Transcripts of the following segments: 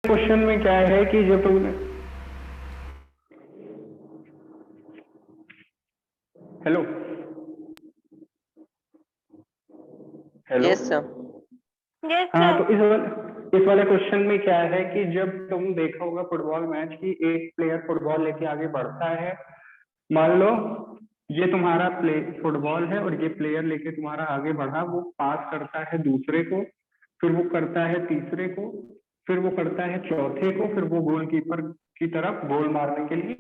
Question में क्या है कि जब तुमने hello hello yes sir. Yes हाँ, सर। तो इस वाले क्वेश्चन में क्या है कि जब तुम देखा होगा फुटबॉल मैच की एक प्लेयर फुटबॉल लेके आगे बढ़ता है। मान लो ये तुम्हारा प्ले फुटबॉल है और ये प्लेयर लेके तुम्हारा आगे बढ़ा, वो पास करता है दूसरे को, फिर वो करता है तीसरे को, फिर वो करता है चौथे को, फिर वो गोलकीपर की तरफ गोल मारने के लिए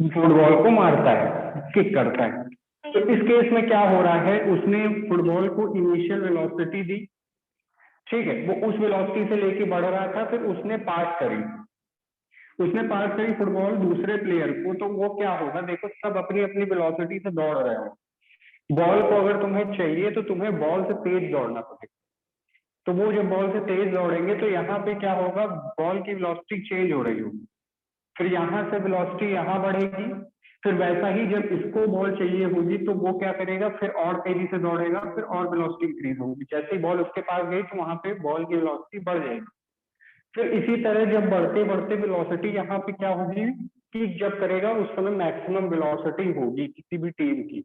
फुटबॉल को मारता है, किक करता है। तो इस केस में क्या हो रहा है, उसने फुटबॉल को इनिशियल वेलोसिटी दी, ठीक है, वो उस वेलोसिटी से लेके बढ़ रहा था, फिर उसने पास करी फुटबॉल दूसरे प्लेयर को। तो वो क्या होगा, देखो सब अपनी अपनी वेलोसिटी से दौड़ रहे हो। बॉल को अगर तुम्हें चाहिए तो तुम्हें बॉल से तेज दौड़ना पड़ेगा। तो वो जब बॉल से तेज दौड़ेंगे तो यहाँ पे क्या होगा, बॉल की वेलोसिटी चेंज हो रही होगी, फिर यहाँ से वेलोसिटी यहाँ बढ़ेगी, फिर वैसा ही जब इसको बॉल चाहिए होगी तो वो क्या करेगा, फिर और तेजी से दौड़ेगा, फिर और वेलोसिटी इंक्रीज होगी। जैसे ही बॉल उसके पास गई तो वहां पे बॉल की वेलोसिटी बढ़ जाएगी। फिर इसी तरह जब बढ़ते बढ़ते वेलोसिटी यहाँ पे क्या होगी, कि जब करेगा उस समय मैक्सिमम वेलोसिटी होगी किसी भी टीम की,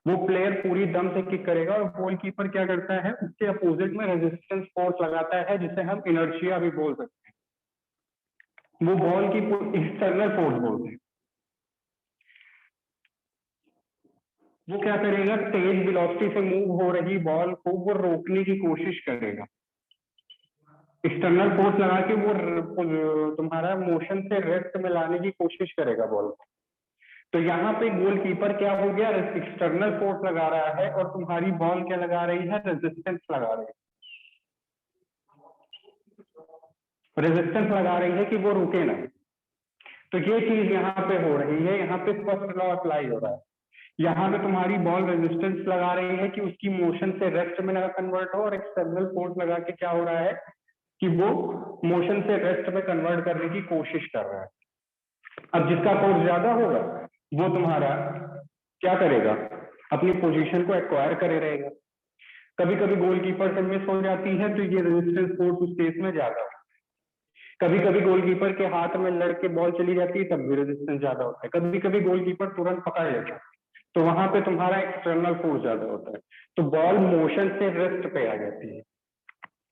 वो प्लेयर पूरी दम से किक करेगा और गोलकीपर क्या करता है, उसके अपोजिट में रेजिस्टेंस फोर्स लगाता है, जिसे हम इनर्शिया भी बोल सकते हैं। वो बॉल की एक्सटर्नल फोर्स बोलते हैं। वो क्या करेगा, तेज वेलोसिटी से मूव हो रही बॉल को वो रोकने की कोशिश करेगा, एक्सटर्नल फोर्स लगा के वो तुम्हारा मोशन से रेस्ट में लाने की कोशिश करेगा बॉल को। तो यहाँ पे गोलकीपर क्या हो गया, एक्सटर्नल फोर्स लगा रहा है और तुम्हारी बॉल क्या लगा रही है, रेजिस्टेंस लगा रही है कि वो रुके ना। तो ये चीज यहाँ पे हो रही है, यहाँ पे फर्स्ट लॉ अप्लाई हो रहा है। यहाँ पे तुम्हारी बॉल रेजिस्टेंस लगा रही है कि उसकी मोशन से रेस्ट में ना कन्वर्ट हो, और एक्सटर्नल फोर्स लगा के क्या हो रहा है कि वो मोशन से रेस्ट में कन्वर्ट करने की कोशिश कर रहा है। अब जिसका फोर्स ज्यादा होगा वो तुम्हारा क्या करेगा, अपनी पोजीशन को एक्वायर करे रहेगा। कभी कभी गोलकीपर से मिस हो जाती है तो ये रेजिस्टेंस फोर्स उस केस में ज्यादा होता है। कभी कभी गोलकीपर के हाथ में लड़के बॉल चली जाती है तब भी रेजिस्टेंस ज्यादा होता है। कभी कभी गोलकीपर तुरंत पकड़ लेता है तो वहां पे तुम्हारा एक्सटर्नल फोर्स ज्यादा होता है, तो बॉल मोशन से रेस्ट पे आ जाती है।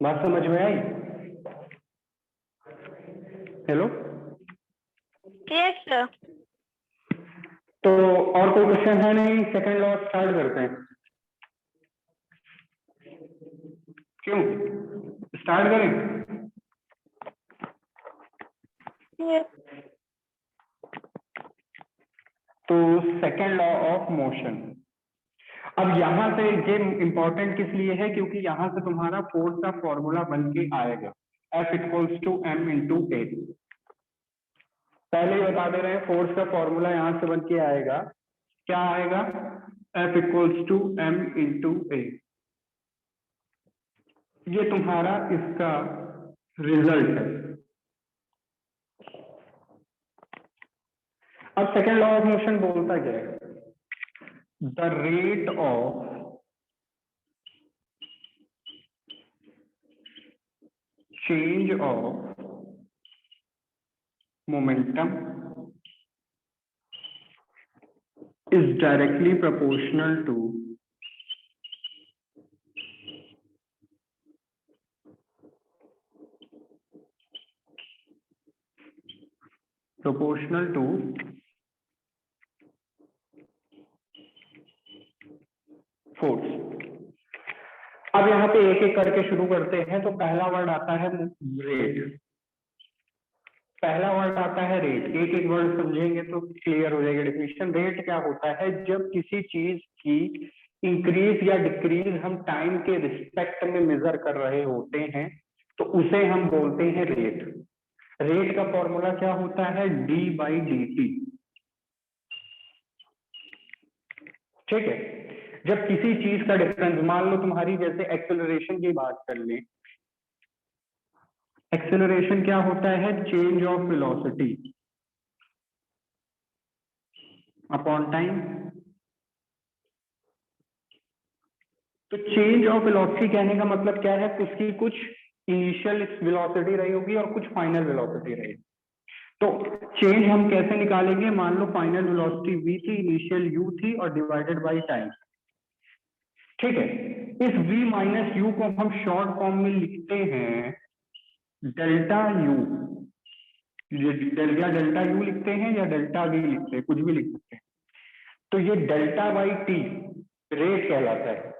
बात समझ में आई? Hello, yes sir. तो और कोई क्वेश्चन है नहीं, सेकंड लॉ स्टार्ट करते हैं। क्यों स्टार्ट करें? यस। तो सेकंड लॉ ऑफ मोशन, अब यहां से ये इंपॉर्टेंट किस लिए है, क्योंकि यहां से तुम्हारा फोर्स का फॉर्मूला बन के आएगा, F equals to m into a. पहले ही बता दे रहे हैं, फोर्स का फॉर्मूला यहां से बन के आएगा, क्या आएगा, F equals to m into a. ये तुम्हारा इसका रिजल्ट है। अब सेकेंड लॉ ऑफ मोशन बोलता क्या है, the rate of change of momentum is directly proportional to force. अब यहाँ पे एक एक करके शुरू करते हैं। तो पहला वर्ड आता है रेट, पहला वर्ड आता है रेट। एक एक वर्ड समझेंगे तो क्लियर हो जाएगी डेफिनेशन। रेट क्या होता है, जब किसी चीज की इंक्रीज या डिक्रीज हम टाइम के रिस्पेक्ट में मेजर कर रहे होते हैं तो उसे हम बोलते हैं रेट। रेट का फॉर्मूला क्या होता है, डी बाई डी टी, ठीक है। जब किसी चीज का डिफरेंस, मान लो तुम्हारी जैसे एक्सेलरेशन की बात कर लें, एक्सेलरेशन क्या होता है, change of velocity upon time. तो चेंज ऑफ वेलोसिटी कहने का मतलब क्या है, उसकी कुछ इनिशियल वेलोसिटी रही होगी और कुछ फाइनल वेलोसिटी रही। तो चेंज हम कैसे निकालेंगे? मान लो फाइनल वेलोसिटी v थी, इनिशियल u थी और डिवाइडेड बाई टाइम। ठीक है, इस v माइनस u को हम शॉर्ट फॉर्म में लिखते हैं डेल्टा u, या डेल्टा u लिखते हैं या डेल्टा v लिखते हैं, कुछ भी लिख सकते हैं। तो ये डेल्टा बाई टी रेट कहलाता है।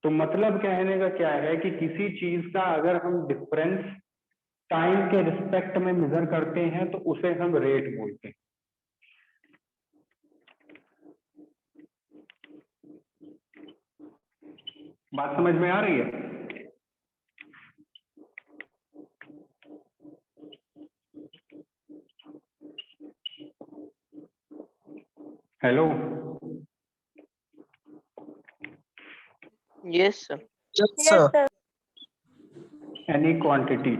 तो मतलब कहने का क्या है कि किसी चीज का अगर हम डिफरेंस टाइम के रिस्पेक्ट में मेजर करते हैं तो उसे हम रेट बोलते हैं। बात समझ में आ रही है? Hello, Yes, sir. Yes, sir. Any quantity.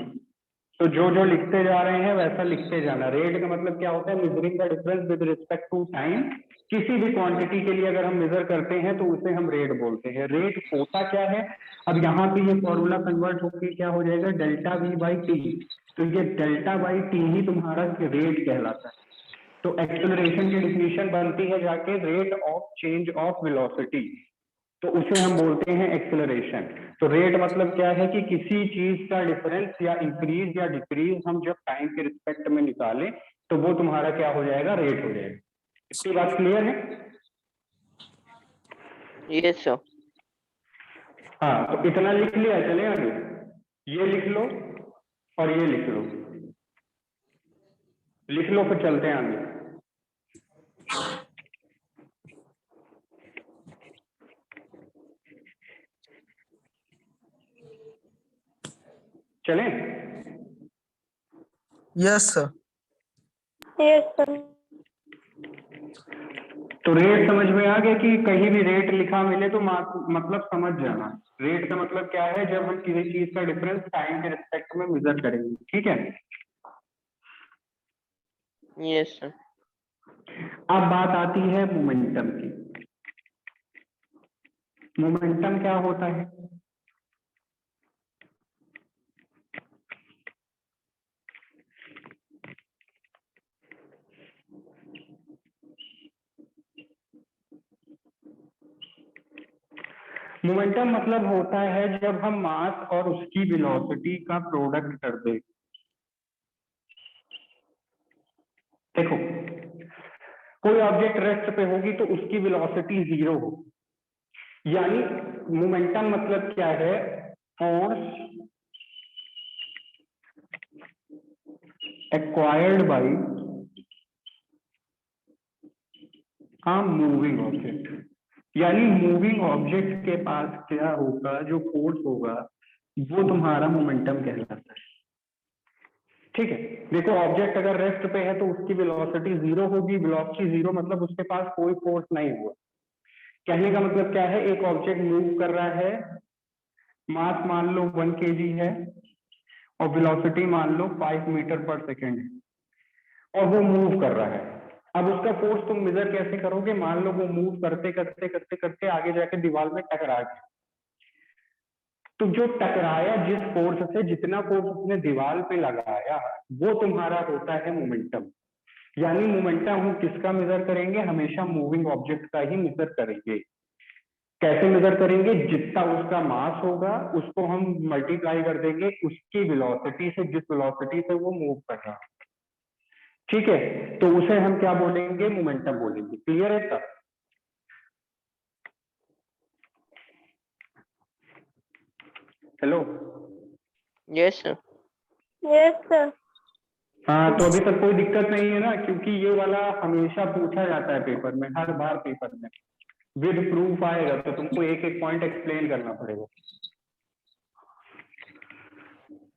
तो जो जो लिखते जा रहे हैं वैसा लिखते जाना। रेट का मतलब क्या होता है? Measuring the difference with respect to time. किसी भी क्वांटिटी के लिए अगर हम मेजर करते हैं तो उसे हम रेट बोलते हैं। रेट होता क्या है? अब यहाँ पे ये फॉर्मूला कन्वर्ट होकर क्या हो जाएगा? Delta we by T. तो ये डेल्टा बाई टी ही तुम्हारा रेट कहलाता है। तो एक्सेलरेशन की डिफिनीशन बनती है जाके rate of change of velocity, तो उसे हम बोलते हैं एक्सेलरेशन। तो रेट मतलब क्या है कि किसी चीज का डिफरेंस या इंक्रीज या डिक्रीज हम जब टाइम के रिस्पेक्ट में निकालें तो वो तुम्हारा क्या हो जाएगा? रेट हो जाएगा। इतनी बात क्लियर है? Yes, sir. हाँ, तो इतना लिख लिया, चले आगे। ये लिख लो और ये लिख लो, लिख लो फिर चलते हैं आगे। चलें? Yes, sir. Yes, sir. तो रेट समझ में आ गया कि कहीं भी रेट लिखा मिले तो मतलब समझ जाना। रेट का मतलब क्या है? जब हम किसी चीज का डिफरेंस टाइम के रिस्पेक्ट में मेजर करेंगे। ठीक है, Yes, sir. अब बात आती है मोमेंटम की। मोमेंटम क्या होता है? मोमेंटम मतलब होता है जब हम मास और उसकी वेलोसिटी का प्रोडक्ट कर दें। देखो, कोई ऑब्जेक्ट रेस्ट पे होगी तो उसकी वेलोसिटी जीरो हो, यानी मोमेंटम मतलब क्या है? Force acquired by a moving object. यानी मूविंग ऑब्जेक्ट के पास क्या होगा? जो फोर्स होगा वो तुम्हारा मोमेंटम कहलाता है। ठीक है, देखो ऑब्जेक्ट अगर रेस्ट पे है तो उसकी वेलोसिटी जीरो होगी। वेलोसिटी जीरो मतलब उसके पास कोई फोर्स नहीं हुआ। कहने का मतलब क्या है? एक ऑब्जेक्ट मूव कर रहा है, मास मान लो 1 kg है और वेलोसिटी मान लो 5 मीटर पर सेकेंड है और वो मूव कर रहा है। अब उसका फोर्स तुम मेजर कैसे करोगे? मान लो वो मूव करते करते करते करते आगे जाके दीवार में टकरा गया। तो जो टकराया, जिस फोर्स से, जितना फोर्स उसने दीवार पे लगाया, वो तुम्हारा होता है मोमेंटम। यानी मोमेंटम हम किसका मेजर करेंगे? हमेशा मूविंग ऑब्जेक्ट का ही मेजर करेंगे। कैसे मेजर करेंगे? जितना उसका मास होगा उसको हम मल्टीप्लाई कर देंगे उसकी वेलोसिटी से, जिस वेलोसिटी से वो मूव कर रहा है। ठीक है, तो उसे हम क्या बोलेंगे? मोमेंटम बोलेंगे। क्लियर है तब? Hello, Yes, sir. Yes, sir. हाँ, तो अभी तक कोई दिक्कत नहीं है ना? क्योंकि ये वाला हमेशा पूछा जाता है पेपर में, हर बार पेपर में विद प्रूफ आएगा तो तुमको एक एक पॉइंट एक्सप्लेन करना पड़ेगा।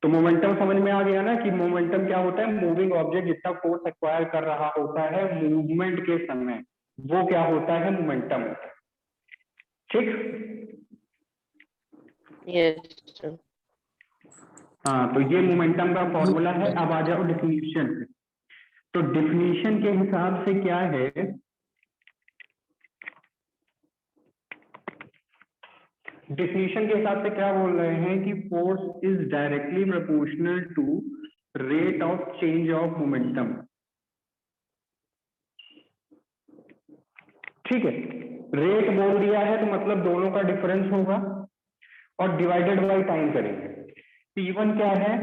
तो मोमेंटम समझ में आ गया ना कि मोमेंटम क्या होता है? मूविंग ऑब्जेक्ट जितना फोर्स एक्वायर कर रहा होता है मूवमेंट के समय, वो क्या होता है? मोमेंटम होता है। ठीक, Yes, sir. हाँ, तो ये मोमेंटम का फॉर्मूला है। अब आ जाओ डिफिनीशन पे। तो डिफिनीशन के हिसाब से क्या है? डिफिनीशन के हिसाब से क्या बोल रहे हैं कि force is directly proportional to rate of change of momentum. ठीक है, रेट बोल दिया है तो मतलब दोनों का डिफरेंस होगा और डिवाइडेड बाय टाइम करेंगे। P1 क्या है?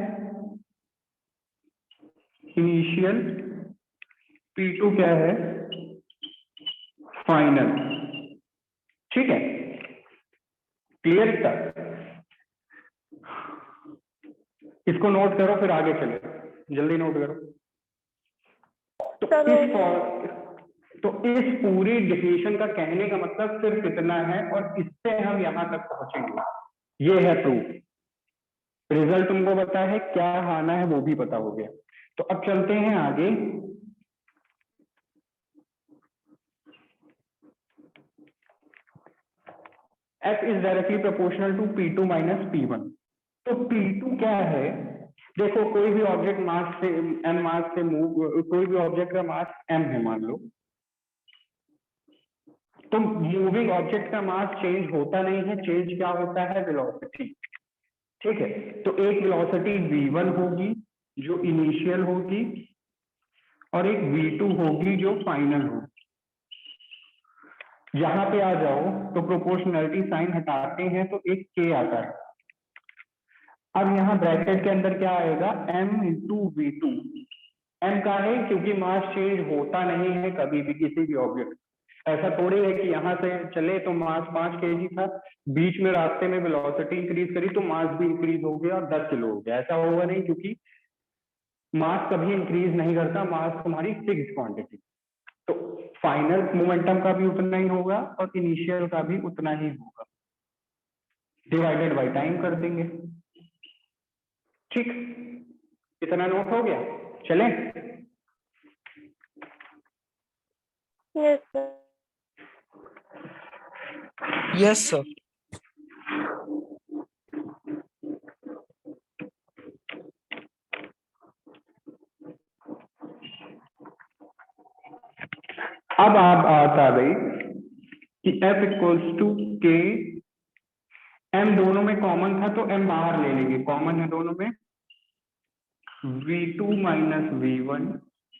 इनिशियल। P2 क्या है? फाइनल। ठीक है, क्लियर तक? इसको नोट करो फिर आगे चले, जल्दी नोट करो। तो इस पूरी डिफिनीशन का कहने का मतलब सिर्फ इतना है और इससे हम यहां तक पहुंचेंगे। ये है प्रूफ। रिजल्ट तुमको पता है, क्या आना है वो भी पता हो गया। तो अब चलते हैं आगे। F is directly proportional to P2 minus P1। तो P2 क्या है? देखो, कोई भी ऑब्जेक्ट मास से m मास से मूव, कोई भी ऑब्जेक्ट का मास m है मान लो, तो मूविंग ऑब्जेक्ट का मास चेंज होता नहीं है, चेंज क्या होता है? वेलोसिटी। ठीक है, तो एक वेलोसिटी v1 होगी जो इनिशियल होगी और एक v2 होगी जो फाइनल होगी। यहां पे आ जाओ तो प्रोपोर्शनैलिटी साइन हटाते हैं तो एक k आता है। अब यहाँ ब्रैकेट के अंदर क्या आएगा? m into v2। m का है क्योंकि मास चेंज होता नहीं है कभी भी किसी भी ऑब्जेक्ट। ऐसा थोड़ी है कि यहाँ से चले तो मास 5 kg था, बीच में रास्ते में वेलोसिटी इंक्रीज करी तो मास भी इंक्रीज हो गया और 10 किलो हो गया। ऐसा होगा नहीं, क्योंकि मास कभी इंक्रीज नहीं करता, मास तुम्हारी फिक्स्ड क्वांटिटी। तो फाइनल मोमेंटम का भी उतना ही होगा और इनिशियल का भी उतना ही होगा, डिवाइडेड बाय टाइम कर देंगे। ठीक, इतना नोट हो गया? चलें? Yes, sir. Yes, sir. अब आप आता गई कि F इक्वल्स टू के, M दोनों में कॉमन था तो M बाहर ले लेंगे, कॉमन है दोनों में, V2 minus V1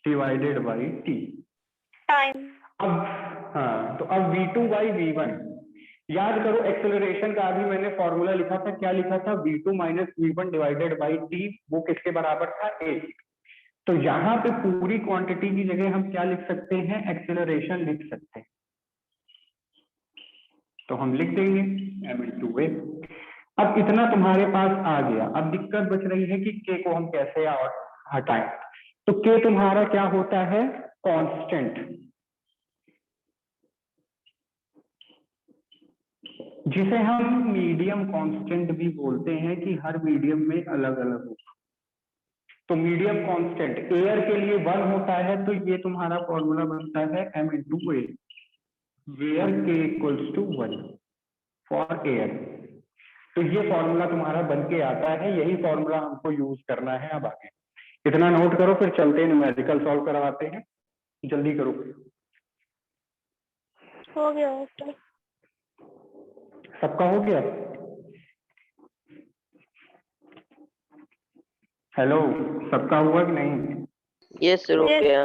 divided by T। Time. अब हाँ, तो अब V2 बाई V1 याद करो, एक्सेलरेशन का अभी मैंने फॉर्मूला लिखा था, क्या लिखा था? V2 minus V1 divided by T, वो किसके बराबर था? 8। तो यहाँ पे पूरी क्वांटिटी की जगह हम क्या लिख सकते हैं? एक्सेलरेशन लिख सकते हैं। तो हम लिख देंगे m इंटू a। अब इतना तुम्हारे पास आ गया। अब दिक्कत बच रही है कि k को हम कैसे हटाएं। तो k तुम्हारा क्या होता है? कांस्टेंट, जिसे हम मीडियम कांस्टेंट भी बोलते हैं कि हर मीडियम में अलग अलग होगा। तो मीडियम कांस्टेंट एयर के लिए 1 होता है, तो ये तुम्हारा फॉर्मूला बनता है m into a, where k equals to 1 for air. तो ये फॉर्मूला तुम्हारा बन के आता है, यही फॉर्मूला हमको यूज करना है। अब आगे इतना नोट करो, फिर चलते हैं न्यूमेरिकल सॉल्व करवाते हैं। जल्दी करो। हो गया सर। सबका हो गया? हेलो, सबका हुआ कि नहीं? Yes, sir. Yes. Okay.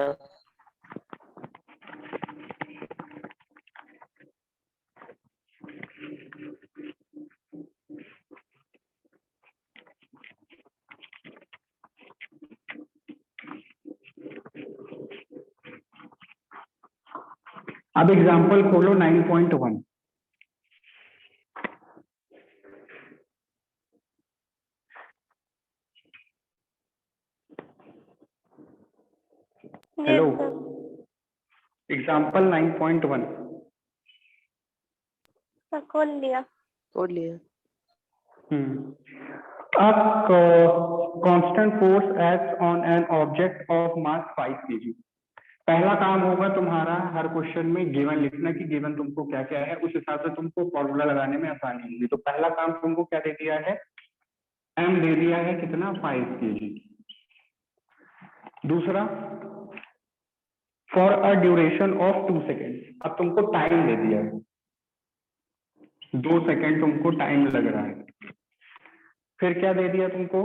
अब एग्जांपल खोलो 9.1। Hello, Yes, sir. Example 9.1। Sir खोल लिया। खोल लिया। अब constant force act on an object of mass 5 kg। पहला काम होगा तुम्हारा हर क्वेश्चन में गिवन लिखना कि गिवन तुमको क्या क्या है, उस हिसाब से तुमको फॉर्मूला लगाने में आसानी होगी। तो पहला काम तुमको क्या दे दिया है? m दे दिया है, कितना? 5 kg। दूसरा, for a duration of 2 second. अब तुमको टाइम दे दिया है, 2 सेकंड तुमको टाइम लग रहा है। फिर क्या दे दिया तुमको,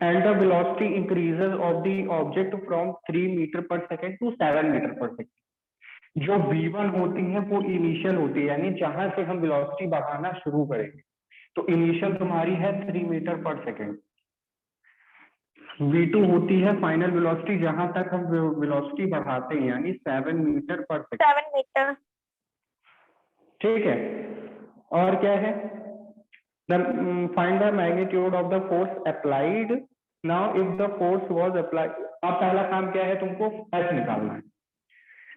and the velocity increases of the object from 3 metre per second to 7 metre per second. जो v1 होती है वो इनिशियल होती है, यानी जहां से हम वेलोसिटी बढ़ाना शुरू करेंगे। तो इनिशियल तुम्हारी है 3 मीटर पर सेकंड। v2 होती है फाइनल वेलोसिटी, जहां तक हम वेलोसिटी बढ़ाते हैं, यानी 7 मीटर पर सेकंड। 7 मीटर। ठीक है, और क्या है, find the magnitude of the force applied. Now if the force was applied, अब पहला काम क्या है, तुमको एफ निकालना है।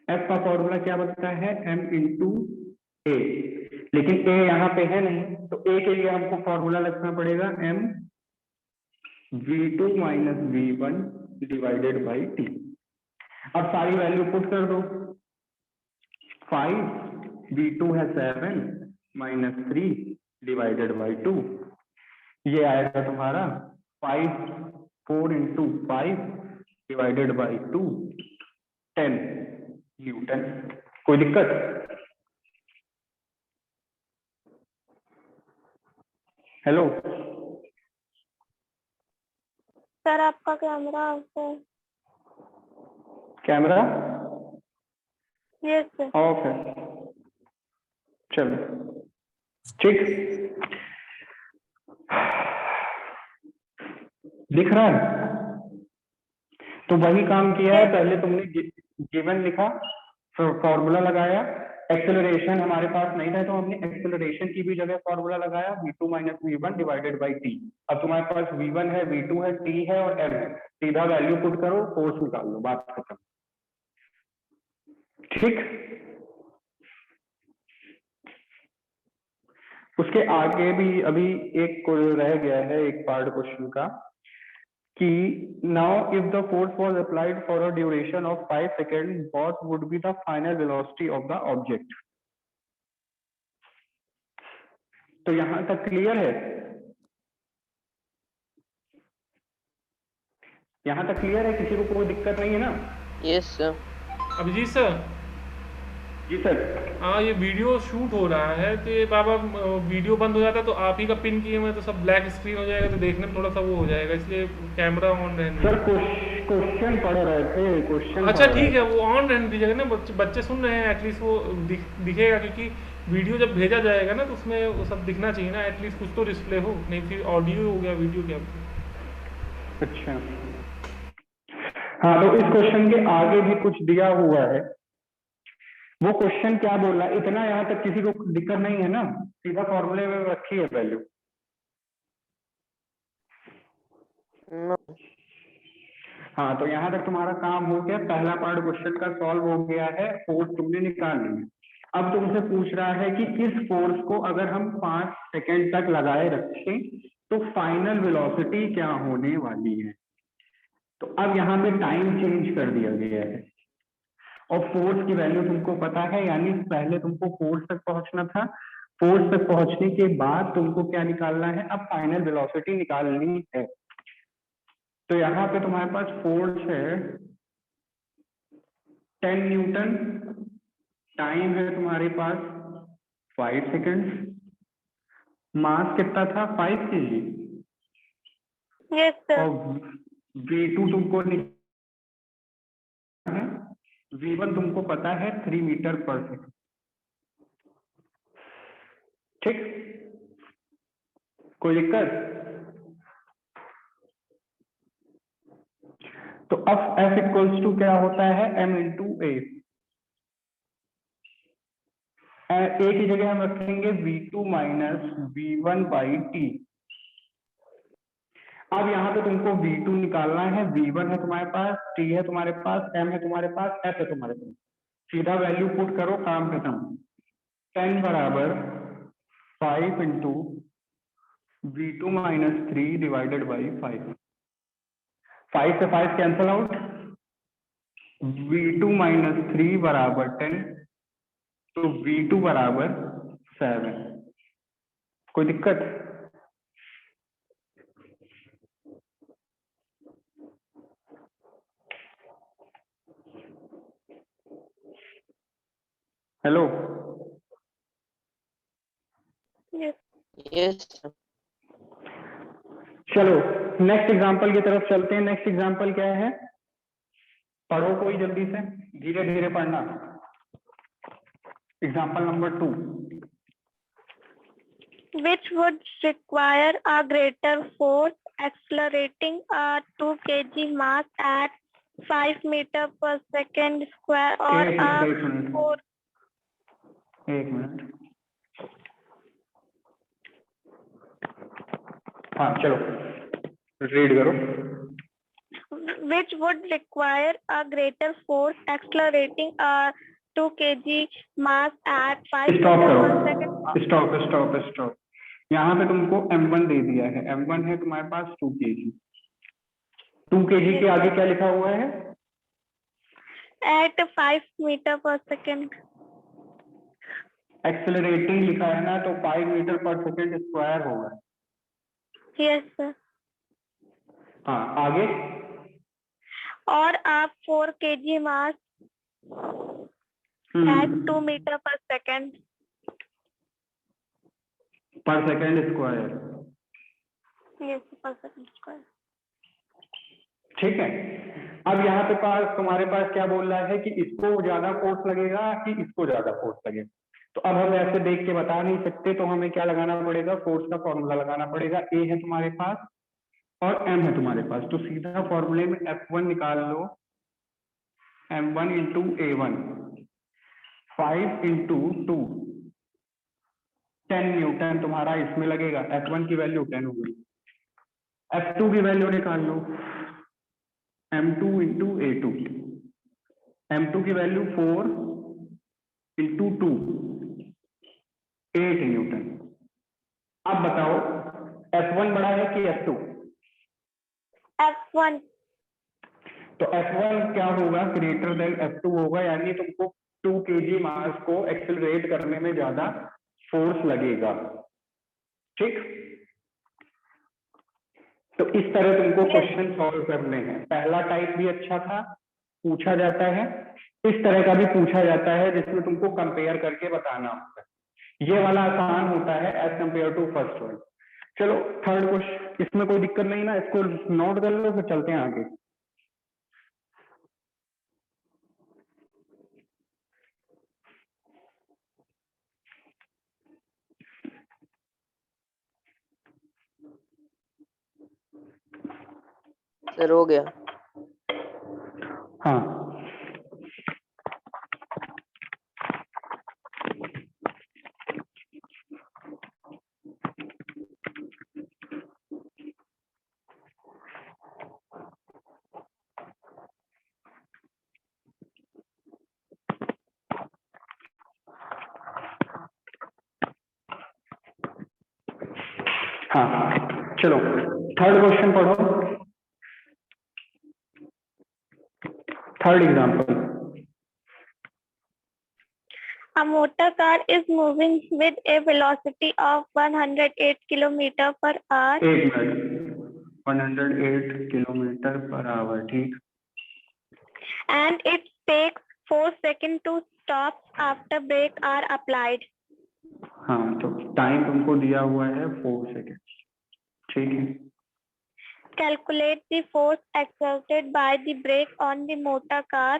एफ का फॉर्मूला क्या बनता है, एम इंटू ए, लेकिन ए यहाँ पे है नहीं, तो ए के लिए हमको फॉर्मूला लगना पड़ेगा m v2 minus v1 divided by t. अब सारी वैल्यू पुट कर दो, 5, v2 है 7 माइनस 3 डिवाइडेड बाई 2, ये आएगा तुम्हारा 5, 4 इंटू 5 डिवाइडेड बाई 2, 10 न्यूटन। कोई दिक्कत? हेलो सर आपका कैमरा ऑफ है। Camera yes sir. ऑफ है, चलो ठीक, दिख रहा है। तो वही काम किया है, पहले तुमने गिवन लिखा, फॉर्मूला लगाया, एक्सेलरेशन हमारे पास नहीं था तो हमने एक्सेलरेशन की भी जगह फॉर्मूला लगाया v2 minus v1 divided by t. अब तुम्हारे पास v1 है, v2 है, t है और m है, सीधा वैल्यू पुट करो, फोर्स निकाल लो, बात खत्म। ठीक, उसके आगे भी अभी एक रह गया है, एक पार्ट क्वेश्चन का, कि now if the force was applied for a duration of 5 second, what would be the final velocity of the object. तो यहां तक क्लियर है, यहां तक क्लियर है, किसी को कोई दिक्कत नहीं है ना? Yes, sir. अभिजीत सर, जी सर। हाँ ये वीडियो शूट हो रहा है तो ये बाबा वीडियो बंद हो जाता है तो आप ही का पिन किए हुए तो सब ब्लैक स्क्रीन हो जाएगा, तो देखने में थोड़ा सा वो हो जाएगा, इसलिए कैमरा ऑन रहने सर दीजिए। क्वेश्चन पढ़ रहे थे, क्वेश्चन अच्छा ठीक है, वो ऑन रहने दीजिएगा ना, बच्चे सुन रहे हैं, एटलीस्ट वो दिखेगा, क्योंकि वीडियो जब भेजा जाएगा ना तो उसमें वो सब दिखना चाहिए ना, एटलीस्ट कुछ तो डिस्प्ले हो, नहीं फिर ऑडियो हो गया वीडियो क्या। अच्छा हाँ, तो इस क्वेश्चन के आगे भी कुछ दिया हुआ है। वो क्वेश्चन क्या बोल रहा है, इतना यहाँ तक किसी को दिक्कत नहीं है ना? सीधा फॉर्मूले में रखी है वैल्यू। No. हाँ, तो यहाँ तक तुम्हारा काम हो गया, पहला पार्ट क्वेश्चन का सॉल्व हो गया है, फोर्स तुमने निकाल ली है। अब तुमसे पूछ रहा है कि इस फोर्स को अगर हम 5 सेकेंड तक लगाए रखें तो फाइनल वेलोसिटी क्या होने वाली है। तो अब यहाँ पे टाइम चेंज कर दिया गया है और फोर्स की वैल्यू तुमको पता है, यानी पहले तुमको फोर्स तक पहुंचना था, फोर्स तक पहुंचने के बाद तुमको क्या निकालना है, अब फाइनल वेलोसिटी निकालनी है। तो यहाँ पे तुम्हारे पास फोर्स है 10 न्यूटन, टाइम है तुम्हारे पास 5 सेकेंड्स, मास कितना था 5 kg, यस सर। और v2 तुमको है, v1 तुमको पता है 3 मीटर पर सेकेंड। ठीक, कोई दिक्कत? तो अब F इक्वल्स टू क्या होता है, m इंटू ए। ए की जगह हम रखेंगे v2 minus v1 by t. अब यहाँ पे तुमको v2 निकालना है, v1 है तुम्हारे पास, t है तुम्हारे पास, m है तुम्हारे पास, f है तुम्हारे पास, सीधा वैल्यू पुट करो, काम खत्म। 10 बराबर 5 into v2 minus 3 divided by 5, 5 से 5 कैंसल आउट, v2 माइनस 3 बराबर 10, तो v2 बराबर 7। कोई दिक्कत? Hello yes sir. चलो नेक्स्ट एग्जांपल की तरफ चलते हैं। नेक्स्ट एग्जांपल क्या है, पढ़ो कोई जल्दी से, धीरे धीरे पढ़ना। Example number 2। which would require a greater force accelerating a 2 kg mass at 5 meter per second square or एक a मिनट 4 एक मिनट। हाँ चलो रीड करो। which would require a greater force accelerating a 2 kg mass at 5 stop meter per करो, second। Stop stop stop. यहाँ पे तुमको m1 दे दिया है, m1 है तुम्हारे पास 2 kg। 2 kg के आगे क्या लिखा हुआ है? at 5 meter per second। Accelerating लिखा है ना, तो 5 मीटर पर सेकेंड स्क्वायर होगा। yes sir। हाँ आगे। और आप 4 kg mass at 2 meter per second। पर second square, yes per second square। ठीक है। अब यहाँ पे पास तुम्हारे पास क्या बोल रहा है कि इसको ज्यादा फोर्स लगेगा कि इसको ज्यादा फोर्स लगेगा। तो अब हम ऐसे देख के बता नहीं सकते, तो हमें क्या लगाना पड़ेगा, फोर्स का फॉर्मूला लगाना पड़ेगा। ए है तुम्हारे पास और एम है तुम्हारे पास, तो सीधा फॉर्मूले में F1 निकाल लो, M1 into A1, 5 into 2, 10 Newton तुम्हारा इसमें लगेगा। F1 की वैल्यू 10 हो गई। F2 की वैल्यू निकाल लो, M2 इंटू A2, M2 की वैल्यू 4 इंटू 2, 8 न्यूटन। अब बताओ F1 बड़ा है कि F2? F1। तो F1 क्या होगा, ग्रेटर देन F2 होगा, यानी तुमको 2 kg मास को एक्सेलरेट करने में ज्यादा फोर्स लगेगा। ठीक, तो इस तरह तुमको क्वेश्चन सॉल्व करने हैं। पहला टाइप भी अच्छा था, पूछा जाता है, इस तरह का भी पूछा जाता है जिसमें तुमको कंपेयर करके बताना होता है। ये वाला आसान होता है as compare to first one. चलो थर्ड क्वेश्चन, इसमें कोई दिक्कत नहीं ना, इसको नोट कर लो, फिर चलते हैं आगे। सर हो गया। हाँ हाँ चलो थर्ड क्वेश्चन पढ़ो, third example. A motor car is moving with a velocity of 108 km per hour। एक मिनट, 108 किलोमीटर पर आवर, ठीक। And it takes 4 seconds to stop after brakes are applied। हाँ तो टाइम तुमको दिया हुआ है 4 second, ठीक है। Calculate the force exerted by the brake on the motor car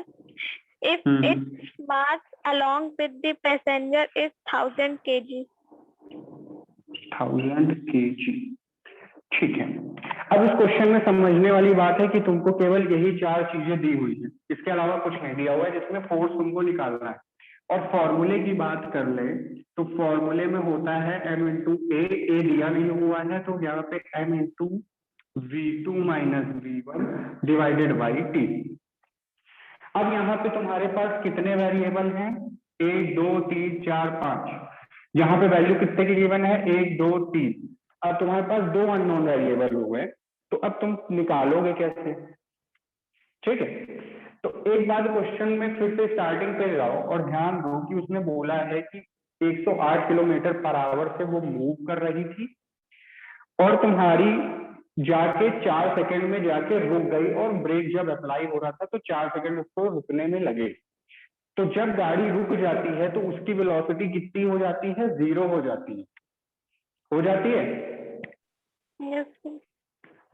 if its mass along with the passenger is 1000 kg। 1000 kg, ठीक है। अब इस क्वेश्चन में समझने वाली बात है कि तुमको केवल यही 4 चीजें दी हुई है, इसके अलावा कुछ नहीं दिया हुआ है जिसमें फोर्स तुमको निकालना है। और फॉर्मूले की बात कर ले तो फॉर्मूले में होता है m इंटू ए दिया नहीं हुआ है, तो यहाँ पे m into V2 minus V1 divided by t. अब यहाँ पे तुम्हारे पास कितने वेरिएबल हैं, 1 2 3 4 5। यहाँ पे वैल्यू कितने की गिवन है, 1 2 3। अब तुम्हारे पास 2 अननोन वेरिएबल हो गए, तो अब तुम निकालोगे कैसे, ठीक है। तो एक बार क्वेश्चन में फिर से स्टार्टिंग पे जाओ और ध्यान दो कि उसने बोला है कि 108 किलोमीटर पर आवर से वो मूव कर रही थी और तुम्हारी जाके 4 सेकंड में जाके रुक गई, और ब्रेक जब अप्लाई हो रहा था तो 4 सेकंड उसको रुकने में लगे। तो जब गाड़ी रुक जाती है तो उसकी वेलोसिटी कितनी हो जाती है, 0 हो जाती है। हो जाती है। Yes, sir.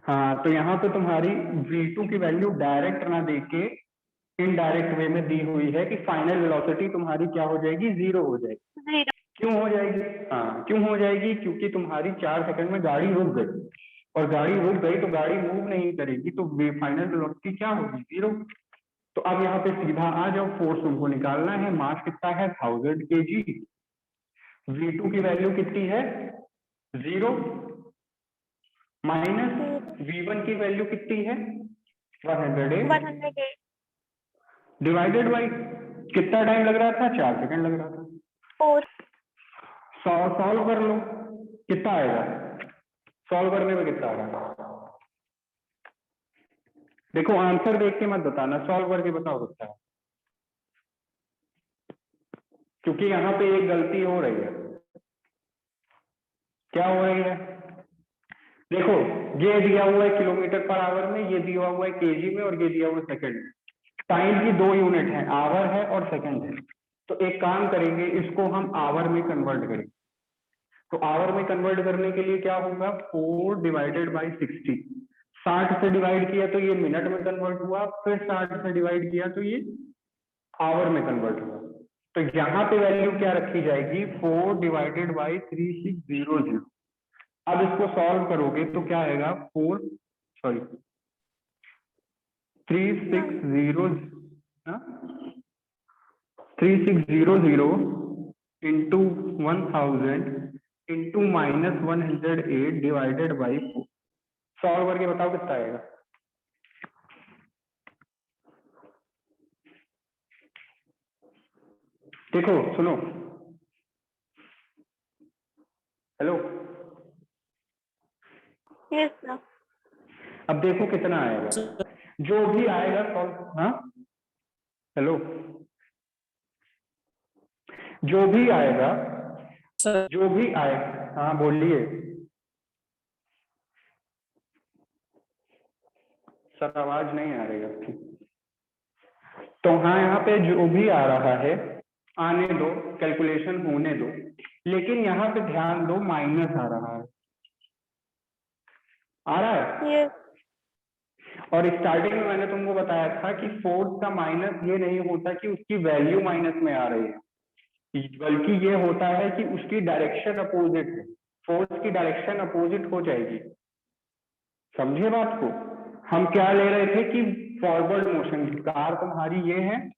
हाँ, तो यहाँ पे तुम्हारी v2 की वैल्यू डायरेक्ट ना देके इनडायरेक्ट वे में दी हुई है कि फाइनल वेलोसिटी तुम्हारी क्या हो जाएगी, 0 हो जाएगी। 0. क्यों हो जाएगी? हाँ, क्यों हो जाएगी? क्योंकि तुम्हारी 4 सेकंड में गाड़ी रुक गई, और गाड़ी रुक गई तो गाड़ी मूव नहीं करेगी, तो फाइनल वेलोसिटी क्या होगी, 0। तो अब यहाँ पे सीधा आ जाओ, फोर्स तुमको निकालना है। मास कितना है, 1000 kg। v2 की वैल्यू कितनी है, 0, माइनस v1 की वैल्यू कितनी है, 108, 108. डिवाइडेड बाई कितना टाइम लग रहा था, 4 सेकंड लग रहा था। 4. सॉल्व कर लो, कितना आएगा, सॉल्व करने में कितना आएगा। देखो आंसर देख के मत बताना, सॉल्व करके बताओ कितना है, क्योंकि यहाँ पे एक गलती हो रही है। क्या हो रही है, देखो ये दिया हुआ है किलोमीटर पर आवर में, ये दिया हुआ है केजी में, और ये दिया हुआ है सेकंड में। टाइम की 2 यूनिट है, आवर है और सेकंड है। तो एक काम करेंगे, इसको हम आवर में कन्वर्ट करेंगे। तो आवर में कन्वर्ट करने के लिए क्या होगा, 4 डिवाइडेड बाई 60। 60 से डिवाइड किया तो ये मिनट में कन्वर्ट हुआ, फिर 60 से डिवाइड किया तो ये आवर में कन्वर्ट हुआ। तो यहाँ पे वैल्यू क्या रखी जाएगी, 4 डिवाइडेड बाई 3600। अब इसको सॉल्व करोगे तो क्या आएगा, 3600 into 1000 into -108 divided by 4। Solve करके बताओ कितना आएगा। देखो सुनो, हेलो, Yes, sir. अब देखो कितना आएगा, जो भी आएगा सॉल्व। हाँ हेलो, जो भी आएगा, जो भी आएगा, हाँ बोलिए सर, आवाज नहीं आ रही आपकी। तो हाँ, यहाँ पे जो भी आ रहा है आने दो, कैलकुलेशन होने दो, लेकिन यहाँ पे ध्यान दो माइनस आ रहा है, आ रहा है। Yes. और स्टार्टिंग में मैंने तुमको बताया था कि फोर्स का माइनस ये नहीं होता कि उसकी वैल्यू माइनस में आ रही है, बल्कि ये होता है कि उसकी डायरेक्शन अपोजिट है, फोर्स की डायरेक्शन अपोजिट हो जाएगी। समझे बात को। हम क्या ले रहे थे कि फॉरवर्ड मोशन, कार तुम्हारी ये है,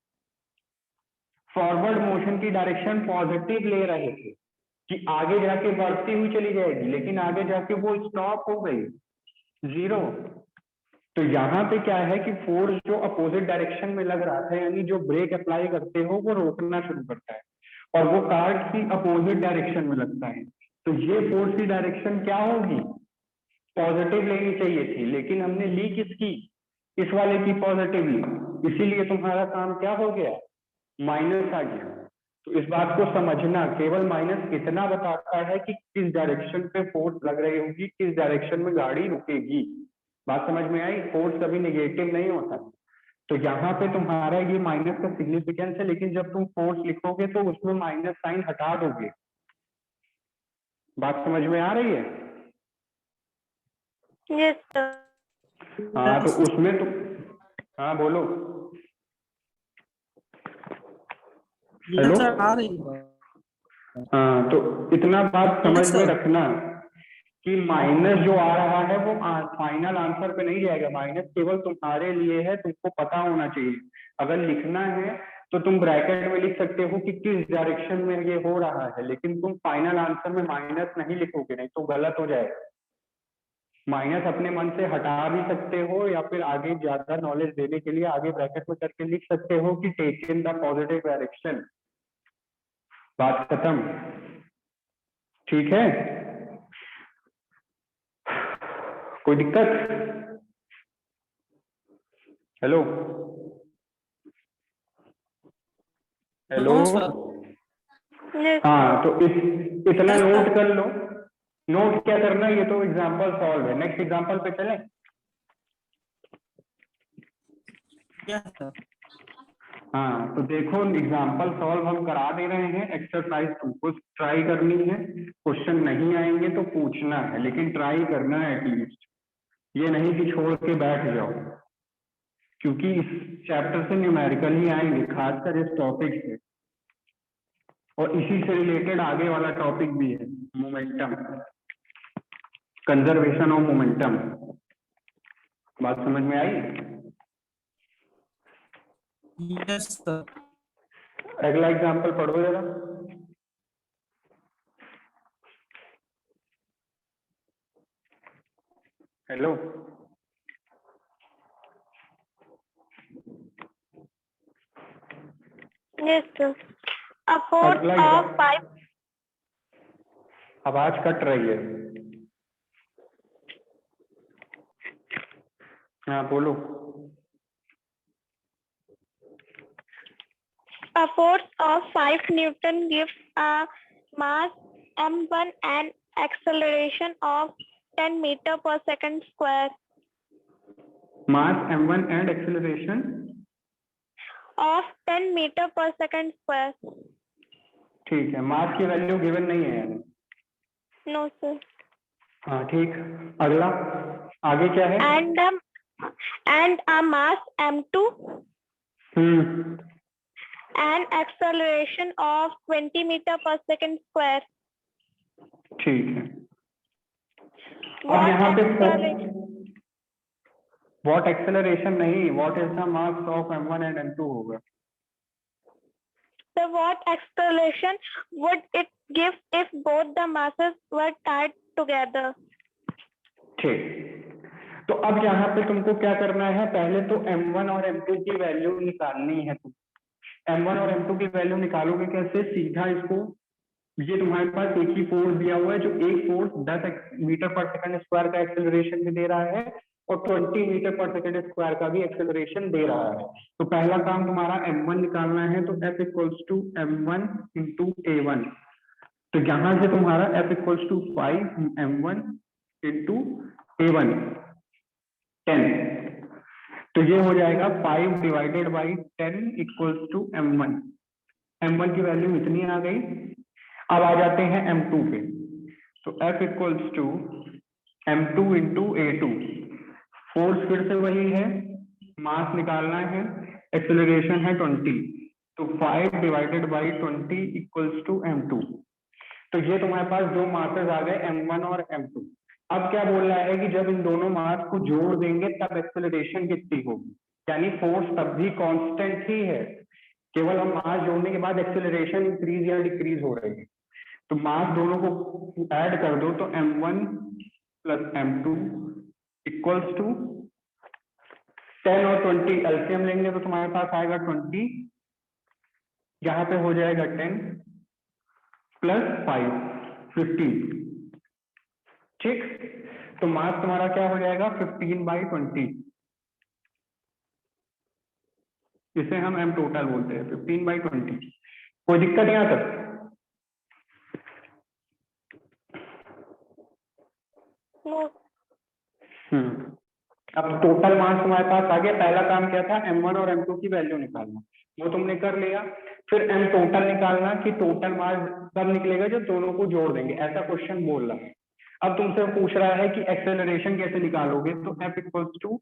फॉरवर्ड मोशन की डायरेक्शन पॉजिटिव ले रहे थे कि आगे जाके बढ़ती हुई चली जाएगी, लेकिन आगे जाके वो स्टॉप हो गई, 0। तो यहाँ पे क्या है कि फोर्स जो अपोजिट डायरेक्शन में लग रहा था, यानी जो ब्रेक अप्लाई करते हो वो रोकना शुरू करता है, और वो कार की अपोजिट डायरेक्शन में लगता है। तो ये फोर्स की डायरेक्शन क्या होगी, पॉजिटिव लेनी चाहिए थी, लेकिन हमने ली किसकी, इस वाले की पॉजिटिव ली, इसीलिए तुम्हारा काम क्या हो गया, माइनस आ गया। तो इस बात को समझना, केवल माइनस इतना बताता है कि किस डायरेक्शन पे फोर्स लग रही होगी, किस डायरेक्शन में गाड़ी रुकेगी। बात समझ में आई, फोर्स कभी नेगेटिव नहीं होता। तो यहाँ पे तुम्हारा ये माइनस का सिग्निफिकेंस है, लेकिन जब तुम फोर्स लिखोगे तो उसमें माइनस साइन हटा दोगे। बात समझ में आ रही है। Yes, sir. हाँ, तो उसमें तो, हाँ बोलो, हेलो। आ रही है। हाँ, तो इतना बात समझ में रखना कि माइनस जो आ रहा है वो फाइनल आंसर पे नहीं जाएगा, माइनस केवल तुम्हारे लिए है, तुमको पता होना चाहिए। अगर लिखना है तो तुम ब्रैकेट में लिख सकते हो कि किस डायरेक्शन में ये हो रहा है, लेकिन तुम फाइनल आंसर में माइनस नहीं लिखोगे, नहीं तो गलत हो जाएगा। माइनस अपने मन से हटा भी सकते हो, या फिर आगे ज्यादा नॉलेज देने के लिए आगे ब्रैकेट में करके लिख सकते हो कि take in the positive direction. बात खत्म, ठीक है। कोई दिक्कत, हेलो हेलो। Yes. हाँ, तो इतना नोट कर लो। नोट क्या करना, ये तो एग्जांपल सॉल्व है, नेक्स्ट एग्जांपल पे चलें। हाँ तो देखो एग्जाम्पल सॉल्व हम करा दे रहे हैं, एक्सरसाइज तुमको ट्राई करनी है, क्वेश्चन नहीं आएंगे तो पूछना है, लेकिन ट्राई करना है एटलीस्ट, ये नहीं कि छोड़ के बैठ जाओ, क्योंकि इस चैप्टर से न्यूमेरिकल ही आएंगे खासकर इस टॉपिक से, और इसी से रिलेटेड आगे वाला टॉपिक भी है मोमेंटम, कंजर्वेशन ऑफ मोमेंटम। बात समझ में आई? Yes sir. अगला एग्जाम्पल पढ़ो जरा। Hello, Yes, sir. A force अगला of एग्जाम, 5. आवाज कट रही है। हाँ बोलो। A force of 5 Newton gives a mass m1 and acceleration of 10 meter per second square. Mass m1 and acceleration Of 10 meter per second square. ठीक है, मास की value given नहीं है यानी। No, sir. हाँ ठीक, अगला आगे क्या है? And a mass m2 and acceleration of 20 meter per second square. ठीक है, अब यहाँ पे व्हाट एक्सेलरेशन नहीं, what is the mass of m1 and m2 होगा। So what acceleration would it give if both the masses were tied together? ठीक, तो अब यहाँ पे तुमको क्या करना है, पहले तो m1 और m2 की वैल्यू निकालनी है। तुम m1 और m2 की वैल्यू निकालोगे कैसे? सीधा इसको, ये तुम्हारे पास एक ही फोर्स दिया हुआ है, जो एक force 10 metre per second square का एक्सेलरेशन भी दे रहा है और 20 मीटर पर सेकंड स्क्वायर का भी एक्सेलरेशन दे रहा है। तो पहला काम तुम्हारा m1 निकालना है, तो F equals to m1 into a1, तो यहां से तुम्हारा F equals to 5 m1 into a1 10, तो ये हो जाएगा 5 divided by 10 equals to m1। m1 की वैल्यू इतनी आ गई। अब आ जाते हैं m2 पे, तो F equals to m2 into a2, force फिर से वही है, मास निकालना है, एक्सेलरेशन है 20, तो 5 divided by 20 equals to m2। तो ये तुम्हारे पास दो मासेस आ गए m1 और m2। अब क्या बोल रहा है कि जब इन दोनों मास को जोड़ देंगे तब एक्सेलरेशन कितनी होगी, यानी फोर्स तब भी कांस्टेंट ही है, केवल हम मास जोड़ने के बाद एक्सेलरेशन इंक्रीज या डिक्रीज हो रही है। तो मास दोनों को ऐड कर दो, तो m1 plus m2 equals to 10 और 20 एलसीएम लेंगे तो तुम्हारे पास आएगा 20, यहाँ पे हो जाएगा 10 प्लस 5 15, ठीक। तो मास तुम्हारा क्या हो जाएगा 15 बाई 20, इसे हम m टोटल बोलते हैं, 15 बाई 20। कोई दिक्कत यहाँ तक? No. अब टोटल मास तुम्हारे पास आ गया। पहला काम क्या था, m1 और m2 की वैल्यू निकालना, वो तुमने कर लिया। फिर m टोटल निकालना कि टोटल मास कब निकलेगा जब दोनों को जोड़ देंगे, ऐसा क्वेश्चन बोल रहा है। अब तुमसे पूछ रहा है कि एक्सेलरेशन कैसे निकालोगे, तो F equals to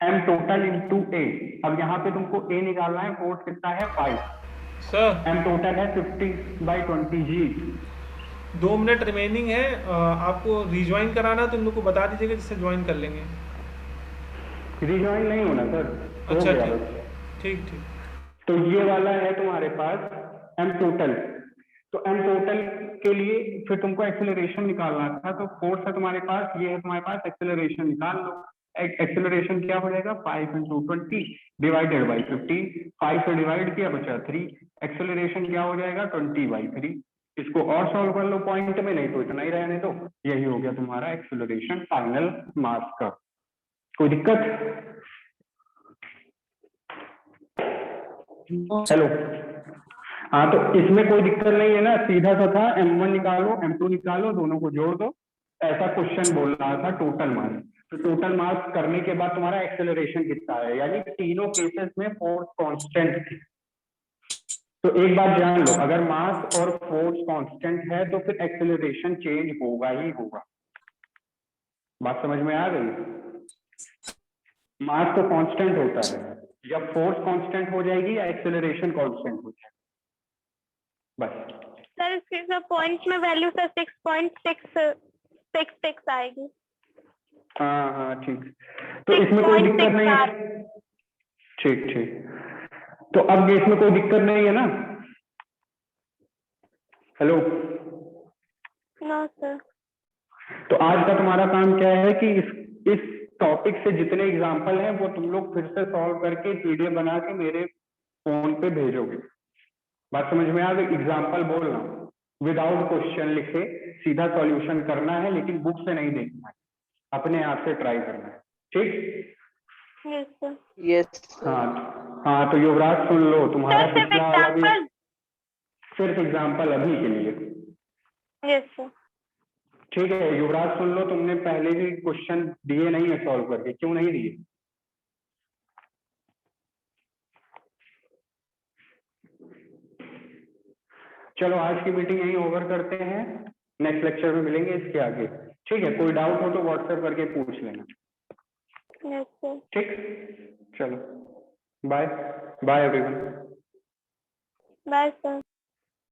m total into a। अब यहाँ पे तुमको a निकालना है, फोर्स कितना है 5 सर, m टोटल है 50 बाई 20 जी। 2 मिनट रिमेनिंग है, आपको रिज्वाइन कराना तो इन लोग को बता दीजिएगा, जिससे ज्वाइन कर लेंगे। रिज्वाइन नहीं होना सर, हो अच्छा गया ठीक बस। ठीक ठीक। तो ये वाला है तुम्हारे पास m टोटल, तो m टोटल के लिए फिर तुमको एक्सेलरेशन निकालना था, तो फोर्स है तुम्हारे पास, ये है तुम्हारे पास, एक्सेलरेशन निकाल लो। एक्सेलरेशन क्या हो जाएगा 5 इंटू 20 डिवाइडेड बाई 50, 5 से डिवाइड किया बचा 3, एक्सेलरेशन क्या हो जाएगा 20 बाई 3। इसको और सॉल्व कर लो पॉइंट में, नहीं तो इतना ही रहने दो। यही हो गया तुम्हारा एक्सेलरेशन फाइनल मास का। कोई दिक्कत? हेलो, हाँ तो इसमें कोई दिक्कत नहीं है ना, सीधा सा था, m1 निकालो m2 निकालो, दोनों को जोड़ दो, ऐसा क्वेश्चन बोल रहा था टोटल मास। तो टोटल मास करने के बाद तुम्हारा एक्सेलरेशन कितना है, यानी तीनों केसेस में फोर्स कांस्टेंट थी, तो एक बात जान लो, अगर मास और फोर्स कांस्टेंट है तो फिर एक्सेलरेशन चेंज होगा ही होगा। बात समझ में आ गई? मास तो कांस्टेंट होता है, जब फोर्स कांस्टेंट हो जाएगी या एक्सेलरेशन कांस्टेंट हो जाएगा, बस। सर इसके पॉइंट में वैल्यू सर 6.666 आएगी। हाँ हाँ ठीक, तो इसमें कोई दिक्कत नहीं है। ठीक ठीक, तो अब इसमें कोई दिक्कत नहीं है ना? Hello, no sir. तो आज का तुम्हारा काम क्या है कि इस टॉपिक से जितने एग्जाम्पल हैं वो तुम लोग फिर से सॉल्व करके पीडीएफ बना के मेरे फोन पे भेजोगे। बात समझ में आ गई? एग्जाम्पल बोलना, विदाउट क्वेश्चन लिखे, सीधा सॉल्यूशन करना है, लेकिन बुक से नहीं देखना है, अपने आप से ट्राई करना है, ठीक? Yes sir. यस हाँ हाँ, तो युवराज सुन लो, तुम्हारा सर सिर्फ पिछला वाला भी एग्जांपल। सिर्फ एग्जाम्पल अभी के लिए, यस सर। ठीक है? युवराज सुन लो, तुमने पहले भी क्वेश्चन दिए नहीं है सॉल्व करके, क्यों नहीं दिए? चलो आज की मीटिंग यहीं ओवर करते हैं, नेक्स्ट लेक्चर में मिलेंगे इसके आगे, ठीक है? कोई डाउट हो तो व्हाट्सएप करके पूछ लेना, यस सर। ठीक? चलो bye bye everyone. Bye sir.